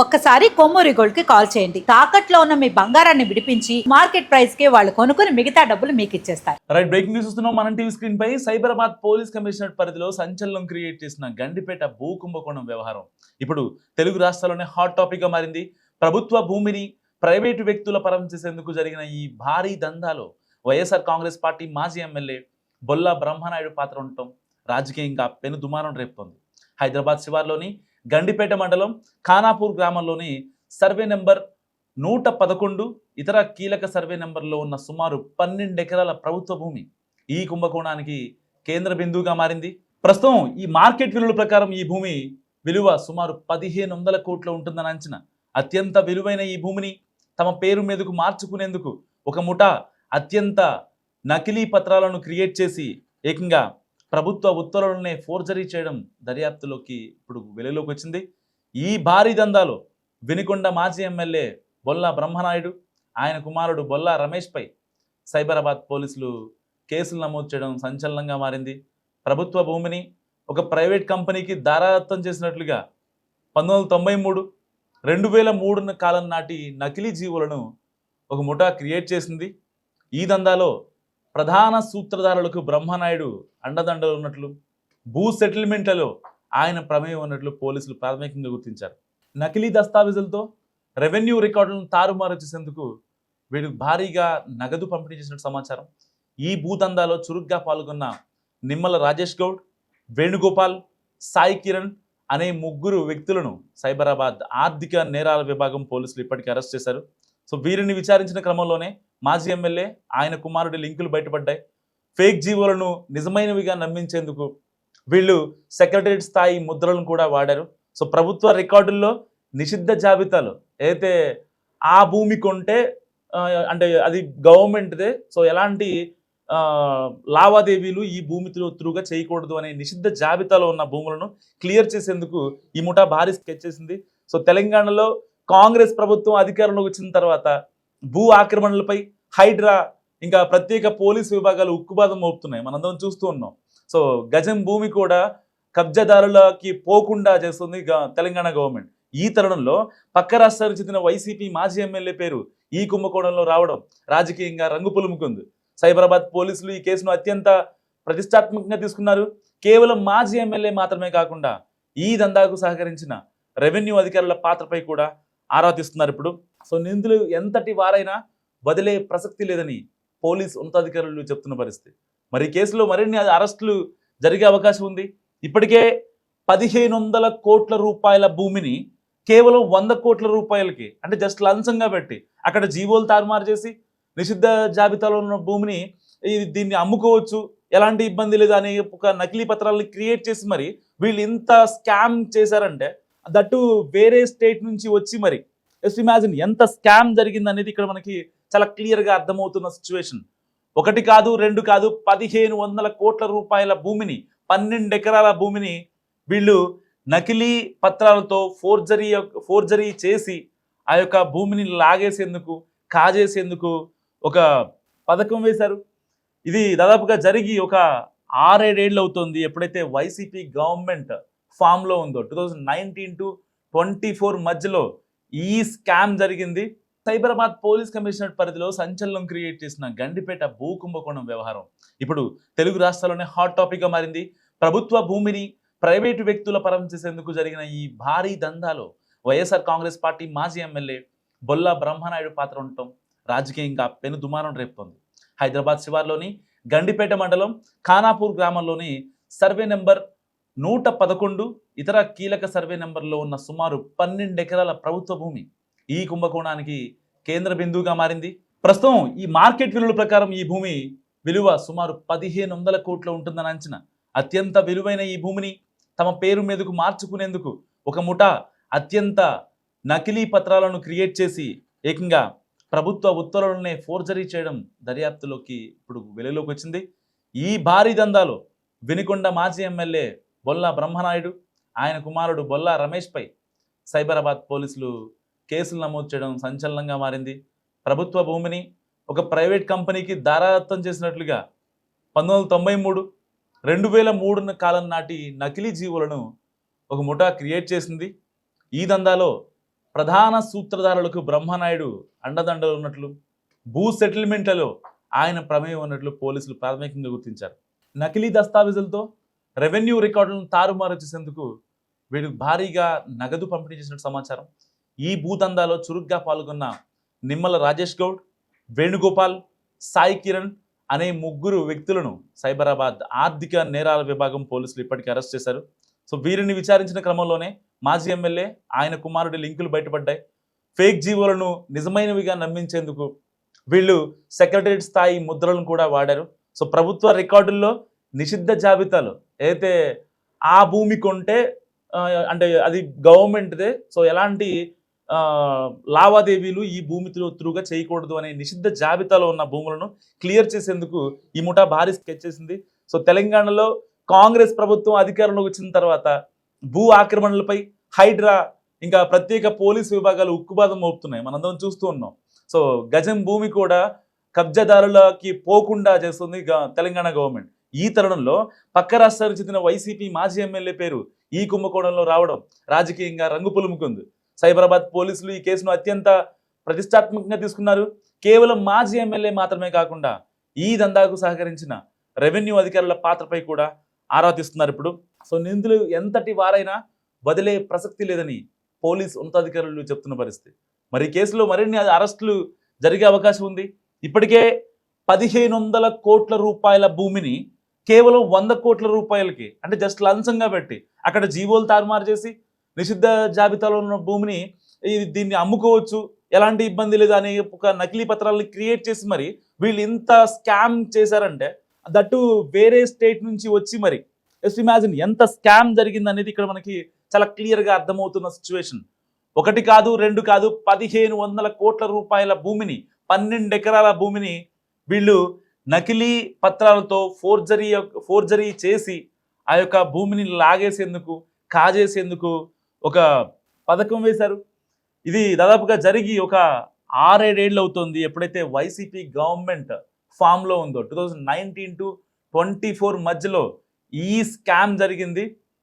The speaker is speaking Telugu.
ఒక్కసారి కొమ్మూరి గోల్డ్ కి కాల్ చేయండి. తాకట్లో ఉన్న మీ బంగారాన్ని విడిపించి మార్కెట్ ప్రైస్ కి వాళ్ళు కొనుక్కుని మిగతా డబ్బులు మీకు ఇచ్చేస్తారు. రైట్, బ్రేకింగ్ న్యూస్ చూస్తున్నాం మనం టీవీ స్క్రీన్ పై. సైబరాబాద్ పోలీస్ కమిషనరేట్ పరిధిలో సంచలనం క్రియేట్ చేసిన గండిపేట భూ కుంభకోణం వ్యవహారం ఇప్పుడు తెలుగు రాష్ట్రాల్లోనే హాట్ టాపిక్ గా మారింది. ప్రభుత్వ భూమిని ప్రైవేటు వ్యక్తుల పరం చేసేందుకు జరిగిన ఈ భారీ దందాలో వైఎస్ఆర్ కాంగ్రెస్ పార్టీ మాజీ ఎమ్మెల్యే బొల్లా బ్రహ్మనాయుడు పాత్ర ఉండటం రాజకీయంగా పెను దుమారం రేపుతోంది. హైదరాబాద్ శివార్లోని గండిపేట మండలం ఖానాపూర్ గ్రామంలోని సర్వే నెంబర్ 111 ఇతర కీలక సర్వే నెంబర్లో ఉన్న సుమారు 12 ఎకరాల ప్రభుత్వ భూమి ఈ కుంభకోణానికి కేంద్ర బిందువుగా మారింది. ప్రస్తుతం ఈ మార్కెట్ విలువల ప్రకారం ఈ భూమి విలువ సుమారు 1500 కోట్లు ఉంటుందని అంచనా. అత్యంత విలువైన ఈ భూమిని తమ పేరు మీదకు మార్చుకునేందుకు ఒక ముఠా అత్యంత నకిలీ పత్రాలను క్రియేట్ చేసి ఏకంగా ప్రభుత్వ ఉత్తర్వులనే ఫోర్జరీ చేయడం దర్యాప్తులోకి ఇప్పుడు వెలుగులోకి వచ్చింది. ఈ భారీ దందాలో వినుకొండ మాజీ ఎమ్మెల్యే బొల్లా బ్రహ్మనాయుడు, ఆయన కుమారుడు బొల్లా రమేష్పై సైబరాబాద్ పోలీసులు కేసులు నమోదు చేయడం సంచలనంగా మారింది. ప్రభుత్వ భూమిని ఒక ప్రైవేట్ కంపెనీకి దారాదత్తం చేసినట్లుగా 1993, 2003 కాలం నాటి నకిలీ జీవులను ఒక ముఠా క్రియేట్ చేసింది. ఈ దందాలో ప్రధాన సూత్రధారులకు బ్రహ్మనాయుడు అండదండలు ఉన్నట్లు, భూ సెటిల్మెంట్లలో ఆయన ప్రమేయం ఉన్నట్లు పోలీసులు ప్రాథమికంగా గుర్తించారు. నకిలీ దస్తావేజులతో రెవెన్యూ రికార్డులను తారుమారు చేసేందుకు వీడు భారీగా నగదు పంపిణీ చేసినట్టు సమాచారం. ఈ భూదందాలో చురుగ్గా పాల్గొన్న నిమ్మల రాజేష్ గౌడ్, వేణుగోపాల్, సాయి కిరణ్ అనే 3 వ్యక్తులను సైబరాబాద్ ఆర్థిక నేరాల విభాగం పోలీసులు ఇప్పటికే అరెస్ట్ చేశారు. సో వీరిని విచారించిన క్రమంలోనే మాజీ ఎమ్మెల్యే, ఆయన కుమారుడి లింకులు బయటపడ్డాయి. ఫేక్ జీవోలను నిజమైనవిగా నమ్మించేందుకు వీళ్ళు సెక్రటరియట్ స్థాయి ముద్రలను కూడా వాడారు. సో ప్రభుత్వ రికార్డుల్లో నిషిద్ధ జాబితాలో అయితే ఆ భూమి కొంటే అంటే అది గవర్నమెంట్దే, సో ఎలాంటి లావాదేవీలు ఈ భూమి త్రూగా చేయకూడదు అనే నిషిద్ధ జాబితాలో ఉన్న భూములను క్లియర్ చేసేందుకు ఈ ముఠా భారీ స్కెచ్ చేసింది. సో తెలంగాణలో కాంగ్రెస్ ప్రభుత్వం అధికారంలోకి వచ్చిన తర్వాత భూ ఆక్రమణలపై హైడ్రా ఇంకా ప్రత్యేక పోలీసు విభాగాలు ఉక్కుపాదం మోపుతున్నాయి, మనందరం చూస్తూ ఉన్నాం. సో గజం భూమి కూడా కబ్జాదారులకి పోకుండా చేస్తుంది తెలంగాణ గవర్నమెంట్. ఈ తరుణంలో పక్క రాష్ట్రానికి చెందిన వైసీపీ మాజీ ఎమ్మెల్యే పేరు ఈ కుంభకోణంలో రావడం రాజకీయంగా రంగు పులుముకుంది. సైబరాబాద్ పోలీసులు ఈ కేసును అత్యంత ప్రతిష్టాత్మకంగా తీసుకున్నారు. కేవలం మాజీ ఎమ్మెల్యే మాత్రమే కాకుండా ఈ దందాకు సహకరించిన రెవెన్యూ అధికారుల పాత్రపై కూడా ఆరా తీస్తున్నారు ఇప్పుడు. సో నిందితులు ఎంతటి వారైనా వదిలే ప్రసక్తి లేదని పోలీస్ ఉన్నతాధికారులు చెప్తున్న పరిస్థితి. మరి కేసులో మరిన్ని అరెస్టులు జరిగే అవకాశం ఉంది. ఇప్పటికే 1500 కోట్ల రూపాయల భూమిని కేవలం 100 కోట్ల రూపాయలకి, అంటే జస్ట్ లంచంగా పెట్టి అక్కడ జీవోలు తారుమారు చేసి నిషిద్ధ జాబితాలో ఉన్న భూమిని దీన్ని అమ్ముకోవచ్చు, ఎలాంటి ఇబ్బంది లేదు అనే ఒక నకిలీ పత్రాలని క్రియేట్ చేసి మరి వీళ్ళు ఇంత స్కామ్ చేశారంటే దట్టు వేరే స్టేట్ నుంచి వచ్చి మరి జస్ట్ ఇమాజిన్ ఎంత స్కామ్ జరిగింది అనేది ఇక్కడ మనకి చాలా క్లియర్గా అర్థమవుతున్న సిచ్యువేషన్. 1 కాదు 2 కాదు 1500 కోట్ల రూపాయల భూమిని, 12 ఎకరాల భూమిని వీళ్ళు నకిలీ పత్రాలతో ఫోర్జరీ చేసి ఆ యొక్క భూమిని లాగేసేందుకు, కాజేసేందుకు ఒక పథకం వేశారు. ఇది దాదాపుగా జరిగి ఒక 6-7 ఏళ్ళు అవుతుంది ఎప్పుడైతే వైసీపీ గవర్నమెంట్ ఫామ్లో ఉందో. 2019 to 24 మధ్యలో ఈ స్కామ్ జరిగింది. సైబరాబాద్ పోలీస్ కమిషనరేట్ పరిధిలో సంచలనం క్రియేట్ చేసిన గండిపేట భూ కుంభకోణం వ్యవహారం ఇప్పుడు తెలుగు రాష్ట్రాల్లోనే హాట్ టాపిక్ గా మారింది. ప్రభుత్వ భూమిని ప్రైవేటు వ్యక్తుల పరం చేసేందుకు జరిగిన ఈ భారీ దందాలో వైఎస్ఆర్ కాంగ్రెస్ పార్టీ మాజీ ఎమ్మెల్యే బొల్లా బ్రహ్మనాయుడు పాత్ర ఉండటం రాజకీయంగా పెను దుమారం రేపుతోంది. హైదరాబాద్ శివార్లోని గండిపేట మండలం ఖానాపూర్ గ్రామంలోని సర్వే నెంబర్ 111 ఇతర కీలక సర్వే నెంబర్లో ఉన్న సుమారు 12 ఎకరాల ప్రభుత్వ భూమి ఈ కుంభకోణానికి కేంద్ర బిందువుగా మారింది. ప్రస్తుతం ఈ మార్కెట్ విలువల ప్రకారం ఈ భూమి విలువ సుమారు 1500 కోట్లు ఉంటుందని అంచనా. అత్యంత విలువైన ఈ భూమిని తమ పేరు మీదకు మార్చుకునేందుకు ఒక ముఠా అత్యంత నకిలీ పత్రాలను క్రియేట్ చేసి ఏకంగా ప్రభుత్వ ఉత్తర్వులనే ఫోర్జరీ చేయడం దర్యాప్తులోకి ఇప్పుడు వెలుగులోకి వచ్చింది. ఈ భారీ దందాలో వినుకొండ మాజీ ఎమ్మెల్యే బొల్లా బ్రహ్మనాయుడు, ఆయన కుమారుడు బొల్లా రమేష్పై సైబరాబాద్ పోలీసులు కేసులు నమోదు చేయడం సంచలనంగా మారింది. ప్రభుత్వ భూమిని ఒక ప్రైవేట్ కంపెనీకి దారాదత్తం చేసినట్లుగా 1993, 2003 కాలం నాటి నకిలీ జీవులను ఒక ముఠా క్రియేట్ చేసింది. ఈ దందాలో ప్రధాన సూత్రధారులకు బ్రహ్మనాయుడు అండదండలు ఉన్నట్లు, భూ సెటిల్మెంట్లలో ఆయన ప్రమేయం ఉన్నట్లు పోలీసులు ప్రాథమికంగా గుర్తించారు. నకిలీ దస్తావేజులతో రెవెన్యూ రికార్డులను తారుమారు చేసేందుకు వీడు భారీగా నగదు పంపిణీ చేసినట్టు సమాచారం. ఈ భూదందాలో చురుగ్గా పాల్గొన్న నిమ్మల రాజేష్ గౌడ్, వేణుగోపాల్, సాయి కిరణ్ అనే ముగ్గురు వ్యక్తులను సైబరాబాద్ ఆర్థిక నేరాల విభాగం పోలీసులు ఇప్పటికే అరెస్ట్ చేశారు. సో వీరిని విచారించిన క్రమంలోనే మాజీ ఎమ్మెల్యే, ఆయన కుమారుడి లింకులు బయటపడ్డాయి. ఫేక్ జీవోలను నిజమైనవిగా నమ్మించేందుకు వీళ్ళు సెక్రటరియట్ స్థాయి ముద్రలను కూడా వాడారు. సో ప్రభుత్వ రికార్డుల్లో నిషిద్ధ జాబితాలో ఏదైతే ఆ భూమి కొంటే అంటే అది గవర్నమెంట్దే, సో ఎలాంటి లావాదేవీలు ఈ భూమి త్రూగా చేయకూడదు అనే నిషిద్ధ జాబితాలో ఉన్న భూములను క్లియర్ చేసేందుకు ఈ ముఠా భారీ స్కెచ్ చేసింది. సో తెలంగాణలో కాంగ్రెస్ ప్రభుత్వం అధికారంలోకి వచ్చిన తర్వాత భూ ఆక్రమణలపై హైడ్రా ఇంకా ప్రత్యేక పోలీసు విభాగాలు ఉక్కుబాదం మోపుతున్నాయి, మనందరం చూస్తూ ఉన్నాం. సో గజం భూమి కూడా కబ్జాదారులకి పోకుండా చేస్తుంది తెలంగాణ గవర్నమెంట్. ఈ తరుణంలో పక్క రాష్ట్రానికి చెందిన వైసీపీ మాజీ ఎమ్మెల్యే పేరు ఈ కుంభకోణంలో రావడం రాజకీయంగా రంగు పులుముకుంది. సైబరాబాద్ పోలీసులు ఈ కేసును అత్యంత ప్రతిష్టాత్మకంగా తీసుకున్నారు. కేవలం మాజీ ఎమ్మెల్యే మాత్రమే కాకుండా ఈ దందాకు సహకరించిన రెవెన్యూ అధికారుల పాత్రపై కూడా ఆరా తీస్తున్నారు ఇప్పుడు. సో నిందితులు ఎంతటి వారైనా వదిలే ప్రసక్తి లేదని పోలీస్ ఉన్నతాధికారులు చెప్తున్న పరిస్థితి. మరి ఈ కేసులో మరిన్ని అరెస్టులు జరిగే అవకాశం ఉంది. ఇప్పటికే 1500 కోట్ల రూపాయల భూమిని కేవలం 100 కోట్ల రూపాయలకి, అంటే జస్ట్ లంచంగా పెట్టి అక్కడ జీవోలు తారుమారు చేసి నిషిద్ధ జాబితాలో ఉన్న భూమిని దీన్ని అమ్ముకోవచ్చు, ఎలాంటి ఇబ్బంది లేదు అనే ఒక నకిలీ పత్రాలని క్రియేట్ చేసి మరి వీళ్ళు ఇంత స్కామ్ చేశారంటే, దట్టు వేరే స్టేట్ నుంచి వచ్చి మరి జస్ట్ ఇమాజిన్ ఎంత స్కామ్ జరిగింది అనేది ఇక్కడ మనకి చాలా క్లియర్గా అర్థమవుతున్న సిచ్యువేషన్. 1 కాదు 2 కాదు 1500 కోట్ల రూపాయల భూమిని, 12 ఎకరాల భూమిని వీళ్ళు నకిలీ పత్రాలతో ఫోర్జరీ చేసి ఆ యొక్క భూమిని లాగేసేందుకు, కాజేసేందుకు ఒక పథకం వేశారు. ఇది దాదాపుగా జరిగి ఒక 6-7 ఏళ్ళు అవుతుంది ఎప్పుడైతే వైసీపీ గవర్నమెంట్ ఫామ్లో ఉందో. 2019 to 24 మధ్యలో ఈ స్కామ్ జరిగింది.